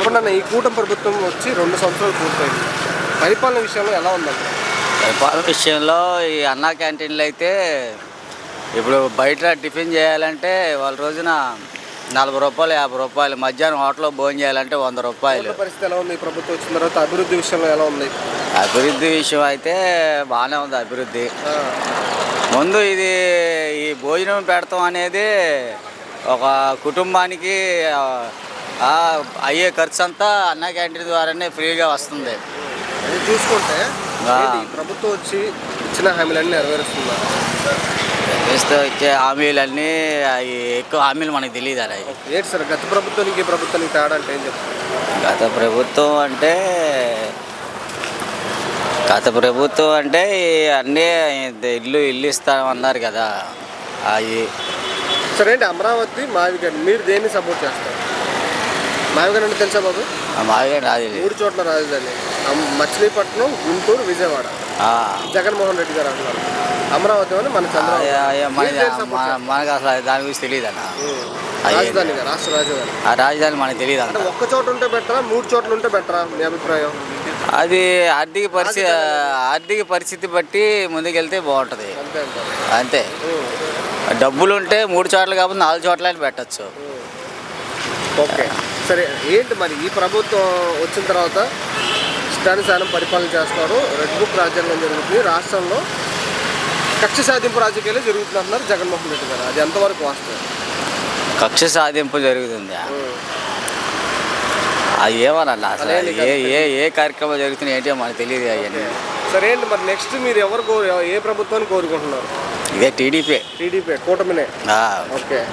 చెప్పండి అన్న, ఈ కూటమి ప్రభుత్వం వచ్చి 2 సంవత్సరాలు పూర్తయింది. పరిపాలన విషయంలో ఎలా ఉందండి? పరిపాలన విషయంలో ఈ అన్నా క్యాంటీన్లు అయితే ఇప్పుడు బయట టిఫిన్ చేయాలంటే వాళ్ళ రోజున రూ. 40 రూ. 50, మధ్యాహ్నం హోటల్లో భోజనం చేయాలంటే రూ. 100. పరిస్థితి ఎలా ఉంది ఈ ప్రభుత్వం వచ్చిన తర్వాత? అభివృద్ధి విషయంలో ఎలా ఉంది? అభివృద్ధి విషయం అయితే బాగానే ఉంది అభివృద్ధి. ముందు ఈ భోజనం పెడతాం అనేది ఒక కుటుంబానికి అయ్యే ఖర్చు అంతా అన్నా క్యాంటీన్ ద్వారానే ఫ్రీగా వస్తుంది. అది చూసుకుంటే ప్రభుత్వం వచ్చి ఇచ్చిన హామీలన్నీ నెరవేరుస్తున్నారు. ఇచ్చే హామీలన్నీ ఎక్కువ హామీలు మనకు తెలియదు. అలా ఏంటి సార్ గత ప్రభుత్వానికి ఈ ప్రభుత్వానికి తేడా అంటే ఏం చెప్తారు? గత ప్రభుత్వం అంటే అన్నీ ఇల్లు ఇస్తామన్నారు కదా అవి. సరే ఏంటి అమరావతి మావిగడ్డ, మీరు దేన్ని సపోర్ట్ చేస్తారు? మావిగడ్డ అంటే తెలుసా బాబు? మావిగడ్డ 3 చోట్ల రాజధాని, మచిలీపట్నం, గుంటూరు, విజయవాడ. జగన్మోహన్ రెడ్డి గారు అంటున్నారు అమరావతి అని మన మనకు అసలు దాని గురించి తెలియదు అన్న. రాజధాని రాష్ట్ర రాజధాని ఆ రాజధాని మనకు తెలియదు అన్న. ఒక్క చోట ఉంటే బెటరా, 3 చోట్ల ఉంటే బెటరా మీ అభిప్రాయం? అది ఆర్థిక పరిస్థితి బట్టి ముందుకెళ్తే బాగుంటుంది అంతే. డబ్బులు ఉంటే 3 చోట్ల కాకపోతే 4 చోట్ల పెట్టచ్చు. ఓకే సరే, ఏంటి మరి ఈ ప్రభుత్వం వచ్చిన తర్వాత ఇష్టానుసారం పరిపాలన చేస్తున్నారు, రెడ్ బుక్ రాజ్యాంగం జరుగుతుంది, రాష్ట్రంలో కక్ష సాధింపు రాజకీయాలు జరుగుతున్నారు జగన్మోహన్ రెడ్డి గారు, అది ఎంతవరకు వాస్తవం? కక్ష సాధింపు జరుగుతుంది అది ఏమన్నా అసలు ఏ కార్యక్రమం జరుగుతున్నాయి ఏంటో మనకు తెలియదు అవన్నీ. సరే ఏంటి మరి నెక్స్ట్ మీరు ఏ ప్రభుత్వాన్ని కోరుకుంటున్నారు? ఇదే టీడీపీ కూటమినే. ఓకే.